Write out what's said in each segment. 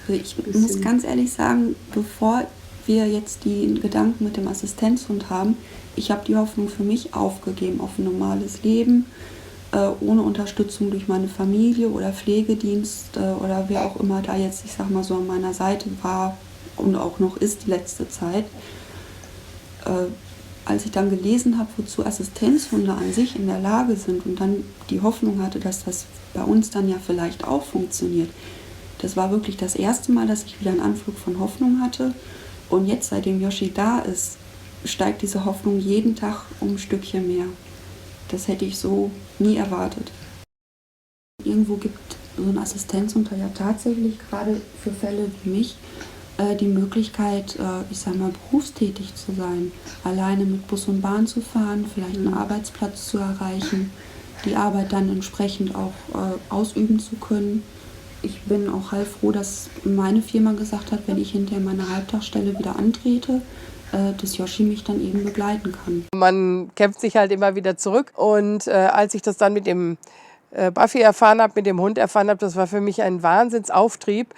Ich muss Bisschen. ganz ehrlich sagen, bevor wir jetzt die Gedanken mit dem Assistenzhund haben, ich habe die Hoffnung für mich aufgegeben auf ein normales Leben, ohne Unterstützung durch meine Familie oder Pflegedienst oder wer auch immer da jetzt, ich sag mal so, an meiner Seite war und auch noch ist die letzte Zeit. Als ich dann gelesen habe, wozu Assistenzhunde an sich in der Lage sind und dann die Hoffnung hatte, dass das bei uns dann ja vielleicht auch funktioniert, das war wirklich das erste Mal, dass ich wieder einen Anflug von Hoffnung hatte. Und jetzt, seitdem Yoshi da ist, steigt diese Hoffnung jeden Tag um ein Stückchen mehr. Das hätte ich so nie erwartet. Irgendwo gibt so ein Assistenzhund ja tatsächlich gerade für Fälle wie mich die Möglichkeit, ich sag mal, berufstätig zu sein, alleine mit Bus und Bahn zu fahren, vielleicht einen Arbeitsplatz zu erreichen, die Arbeit dann entsprechend auch ausüben zu können. Ich bin auch heilfroh, dass meine Firma gesagt hat, wenn ich hinterher meine Halbtagsstelle wieder antrete, dass Yoshi mich dann eben begleiten kann. Man kämpft sich halt immer wieder zurück. Und als ich das dann mit dem Buffy erfahren habe, mit dem Hund erfahren habe, das war für mich ein Wahnsinnsauftrieb,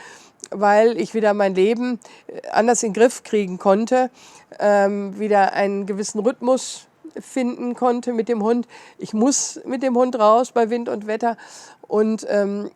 weil ich wieder mein Leben anders in den Griff kriegen konnte, wieder einen gewissen Rhythmus finden konnte mit dem Hund. Ich muss mit dem Hund raus bei Wind und Wetter. Und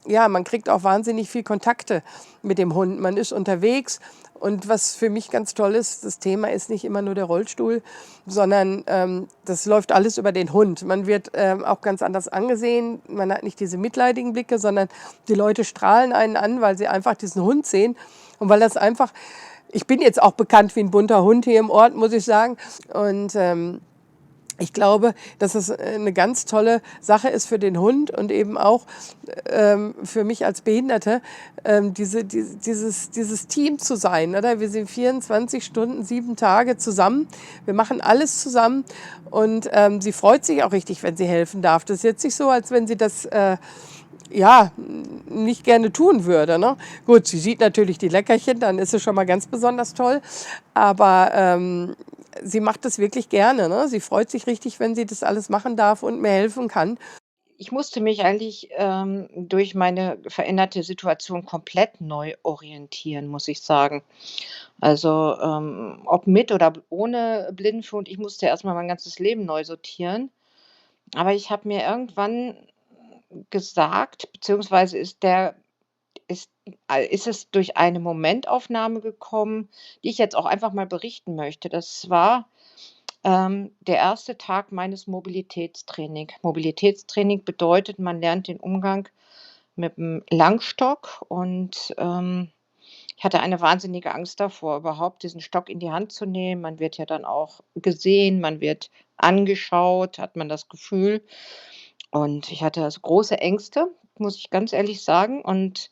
ja, man kriegt auch wahnsinnig viel Kontakte mit dem Hund. Man ist unterwegs. Und was für mich ganz toll ist, das Thema ist nicht immer nur der Rollstuhl, sondern das läuft alles über den Hund. Man wird auch ganz anders angesehen. Man hat nicht diese mitleidigen Blicke, sondern die Leute strahlen einen an, weil sie einfach diesen Hund sehen. Und weil das einfach, ich bin jetzt auch bekannt wie ein bunter Hund hier im Ort, muss ich sagen. Und ich glaube, dass es eine ganz tolle Sache ist für den Hund und eben auch für mich als Behinderte, dieses Team zu sein. Oder? Wir sind 24 Stunden, 7 Tage zusammen. Wir machen alles zusammen und sie freut sich auch richtig, wenn sie helfen darf. Das ist jetzt nicht so, als wenn sie das ja, nicht gerne tun würde. Ne? Gut, sie sieht natürlich die Leckerchen, dann ist es schon mal ganz besonders toll. Aber sie macht das wirklich gerne. Ne? Sie freut sich richtig, wenn sie das alles machen darf und mir helfen kann. Ich musste mich eigentlich, durch meine veränderte Situation komplett neu orientieren, muss ich sagen. Also, ob mit oder ohne Blindenführung, ich musste erst mal mein ganzes Leben neu sortieren. Aber ich habe mir irgendwann gesagt, beziehungsweise ist ist es durch eine Momentaufnahme gekommen, die ich jetzt auch einfach mal berichten möchte. Das war, der erste Tag meines Mobilitätstraining. Mobilitätstraining bedeutet, man lernt den Umgang mit dem Langstock und, ich hatte eine wahnsinnige Angst davor, überhaupt diesen Stock in die Hand zu nehmen. Man wird ja dann auch gesehen, man wird angeschaut, hat man das Gefühl. Und ich hatte also große Ängste, muss ich ganz ehrlich sagen. Und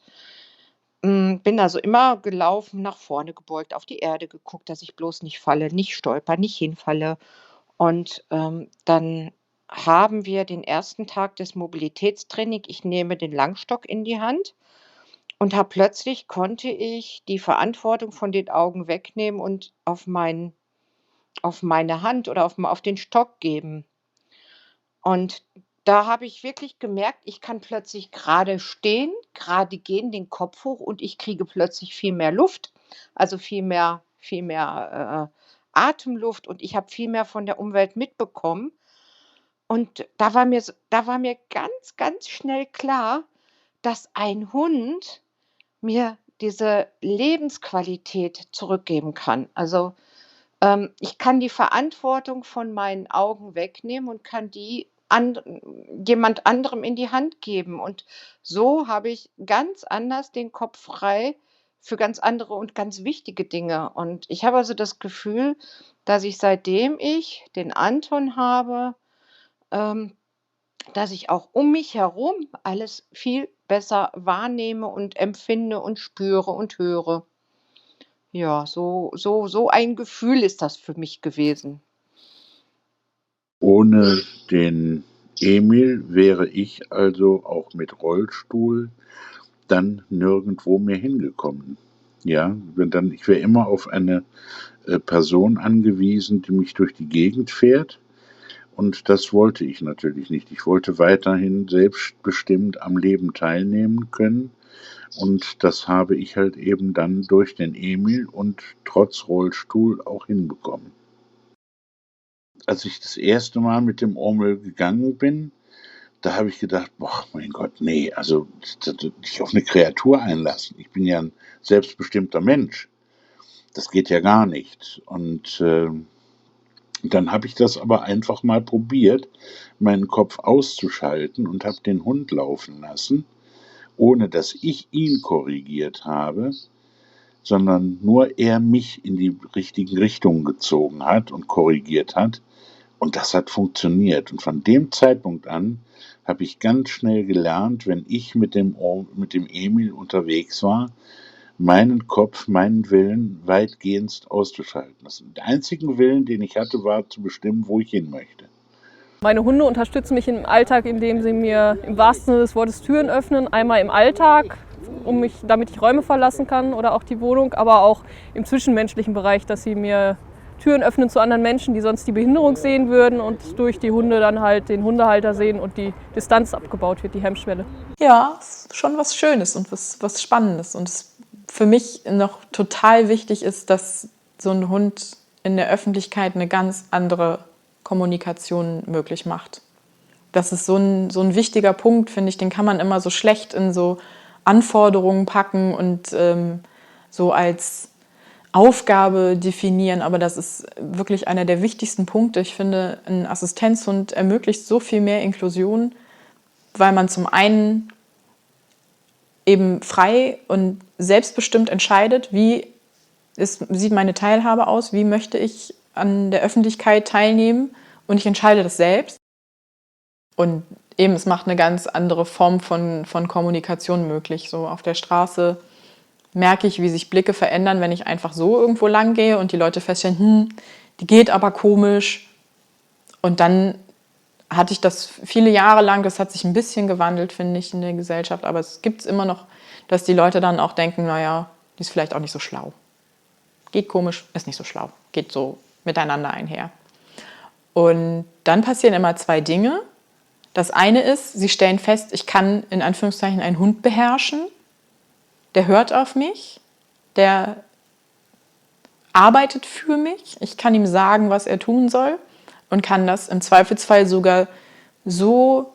bin also immer gelaufen, nach vorne gebeugt, auf die Erde geguckt, dass ich bloß nicht falle, nicht stolper, nicht hinfalle. Und, dann haben wir den ersten Tag des Mobilitätstraining. Ich nehme den Langstock in die Hand und habe plötzlich konnte ich die Verantwortung von den Augen wegnehmen und auf meine Hand oder auf den Stock geben. Und da habe ich wirklich gemerkt, ich kann plötzlich gerade stehen, gerade gehen, den Kopf hoch und ich kriege plötzlich viel mehr Luft, also viel mehr, Atemluft und ich habe viel mehr von der Umwelt mitbekommen. Und da war mir ganz, ganz schnell klar, dass ein Hund mir diese Lebensqualität zurückgeben kann. Also, ich kann die Verantwortung von meinen Augen wegnehmen und kann die jemand anderem in die Hand geben. Und so habe ich ganz anders den Kopf frei für ganz andere und ganz wichtige Dinge. Und ich habe also das Gefühl, dass ich, seitdem ich den Anton habe, ähm, dass ich auch um mich herum alles viel besser wahrnehme und empfinde und spüre und höre. Ja, so ein Gefühl ist das für mich gewesen. Ohne den Emil wäre ich also auch mit Rollstuhl dann nirgendwo mehr hingekommen. Ja, ich wäre immer auf eine Person angewiesen, die mich durch die Gegend fährt. Und das wollte ich natürlich nicht. Ich wollte weiterhin selbstbestimmt am Leben teilnehmen können Und das habe ich halt eben dann durch den Emil und trotz Rollstuhl auch hinbekommen. Als ich das erste Mal mit dem Urmel gegangen bin, da habe ich gedacht: „Boah, mein Gott, nee, also dich auf eine Kreatur einlassen. Ich bin ja ein selbstbestimmter Mensch. Das geht ja gar nicht.“ Und, dann habe ich das aber einfach mal probiert, meinen Kopf auszuschalten und habe den Hund laufen lassen, ohne dass ich ihn korrigiert habe, sondern nur er mich in die richtigen Richtungen gezogen hat und korrigiert hat. Und das hat funktioniert. Und von dem Zeitpunkt an habe ich ganz schnell gelernt, wenn ich mit dem Emil unterwegs war, meinen Kopf, meinen Willen weitgehend auszuschalten. Der einzige Willen, den ich hatte, war zu bestimmen, wo ich hin möchte. Meine Hunde unterstützen mich im Alltag, indem sie mir im wahrsten Sinne des Wortes Türen öffnen. Einmal im Alltag, damit ich Räume verlassen kann oder auch die Wohnung, aber auch im zwischenmenschlichen Bereich, dass sie mir Türen öffnen zu anderen Menschen, die sonst die Behinderung sehen würden und durch die Hunde dann halt den Hundehalter sehen und die Distanz abgebaut wird, die Hemmschwelle. Ja, ist schon was Schönes und was Spannendes. Und es für mich noch total wichtig ist, dass so ein Hund in der Öffentlichkeit eine ganz andere Kommunikation möglich macht. Das ist so ein wichtiger Punkt, finde ich, den kann man immer so schlecht in so Anforderungen packen und so als Aufgabe definieren, aber das ist wirklich einer der wichtigsten Punkte. Ich finde, ein Assistenzhund ermöglicht so viel mehr Inklusion, weil man zum einen eben frei und selbstbestimmt entscheidet, wie sieht meine Teilhabe aus, wie möchte ich an der Öffentlichkeit teilnehmen und ich entscheide das selbst. Und eben, es macht eine ganz andere Form von Kommunikation möglich. So auf der Straße merke ich, wie sich Blicke verändern, wenn ich einfach so irgendwo lang gehe und die Leute feststellen, die geht aber komisch. Und dann hatte ich das viele Jahre lang, das hat sich ein bisschen gewandelt, finde ich, in der Gesellschaft, aber es gibt es immer noch, dass die Leute dann auch denken, naja, die ist vielleicht auch nicht so schlau. Geht komisch, ist nicht so schlau, geht so miteinander einher. Und dann passieren immer zwei Dinge. Das eine ist, sie stellen fest, ich kann in Anführungszeichen einen Hund beherrschen, der hört auf mich, der arbeitet für mich, ich kann ihm sagen, was er tun soll und kann das im Zweifelsfall sogar so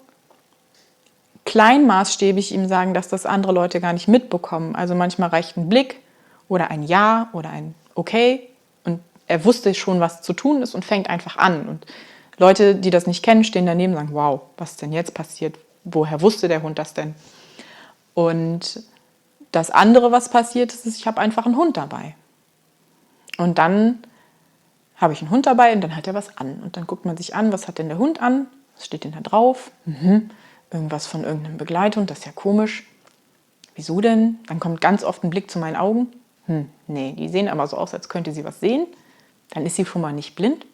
kleinmaßstäbig ihm sagen, dass das andere Leute gar nicht mitbekommen. Also manchmal reicht ein Blick oder ein Ja oder ein Okay und er wusste schon, was zu tun ist und fängt einfach an. Und Leute, die das nicht kennen, stehen daneben und sagen, wow, was ist denn jetzt passiert? Woher wusste der Hund das denn? Und das andere, was passiert ist, ich habe einfach einen Hund dabei. Und dann habe ich einen Hund dabei und dann hat er was an. Und dann guckt man sich an, was hat denn der Hund an? Was steht denn da drauf? Irgendwas von irgendeinem Begleithund, das ist ja komisch. Wieso denn? Dann kommt ganz oft ein Blick zu meinen Augen. Nee, die sehen aber so aus, als könnte sie was sehen. Dann ist sie schon mal nicht blind.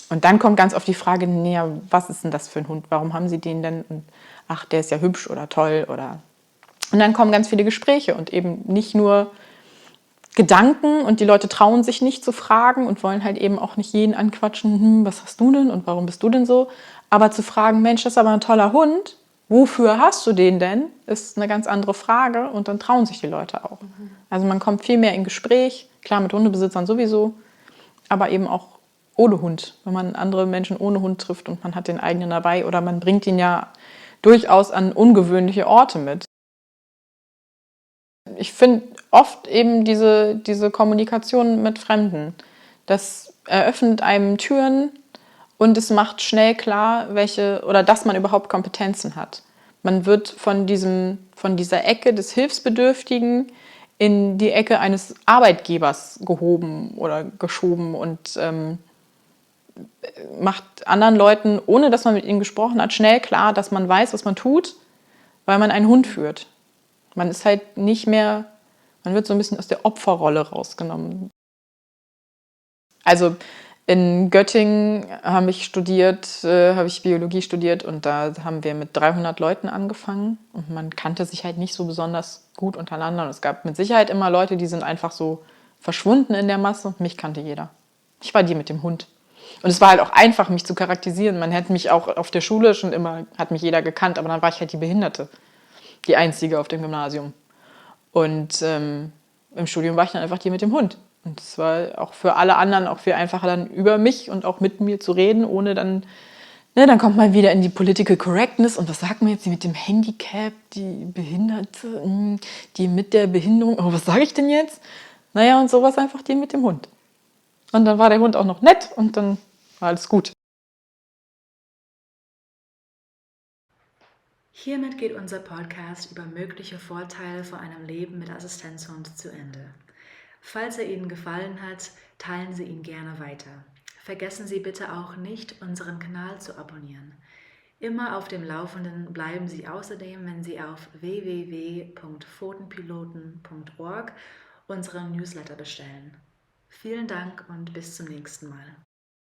Und dann kommt ganz oft die Frage, naja, was ist denn das für ein Hund? Warum haben sie den denn? Und, ach, der ist ja hübsch oder toll. Und dann kommen ganz viele Gespräche und eben nicht nur Gedanken und die Leute trauen sich nicht zu fragen und wollen halt eben auch nicht jeden anquatschen, was hast du denn und warum bist du denn so? Aber zu fragen, Mensch, das ist aber ein toller Hund, wofür hast du den denn? Ist eine ganz andere Frage und dann trauen sich die Leute auch. Also man kommt viel mehr in Gespräch, klar mit Hundebesitzern sowieso, aber eben auch ohne Hund, wenn man andere Menschen ohne Hund trifft und man hat den eigenen dabei oder man bringt ihn ja durchaus an ungewöhnliche Orte mit. Ich finde oft eben diese Kommunikation mit Fremden, das eröffnet einem Türen und es macht schnell klar, dass man überhaupt Kompetenzen hat. Man wird von dieser Ecke des Hilfsbedürftigen in die Ecke eines Arbeitgebers gehoben oder geschoben und macht anderen Leuten, ohne dass man mit ihnen gesprochen hat, schnell klar, dass man weiß, was man tut, weil man einen Hund führt. Man ist halt nicht mehr, man wird so ein bisschen aus der Opferrolle rausgenommen. Also in Göttingen habe ich Biologie studiert und da haben wir mit 300 Leuten angefangen und man kannte sich halt nicht so besonders gut untereinander. Und es gab mit Sicherheit immer Leute, die sind einfach so verschwunden in der Masse und mich kannte jeder. Ich war die mit dem Hund. Und es war halt auch einfach, mich zu charakterisieren. Man hätte mich auch auf der Schule schon immer, hat mich jeder gekannt, aber dann war ich halt die Behinderte. Die Einzige auf dem Gymnasium. Und im Studium war ich dann einfach die mit dem Hund. Und es war auch für alle anderen auch viel einfacher, dann über mich und auch mit mir zu reden, ohne dann, ne, dann kommt man wieder in die Political Correctness. Und was sagt man jetzt, die mit dem Handicap, die Behinderte, die mit der Behinderung, oh, was sage ich denn jetzt? Naja, und sowas einfach die mit dem Hund. Und dann war der Hund auch noch nett und dann war alles gut. Hiermit geht unser Podcast über mögliche Vorteile von einem Leben mit Assistenzhund zu Ende. Falls er Ihnen gefallen hat, teilen Sie ihn gerne weiter. Vergessen Sie bitte auch nicht, unseren Kanal zu abonnieren. Immer auf dem Laufenden bleiben Sie außerdem, wenn Sie auf www.pfotenpiloten.org unseren Newsletter bestellen. Vielen Dank und bis zum nächsten Mal.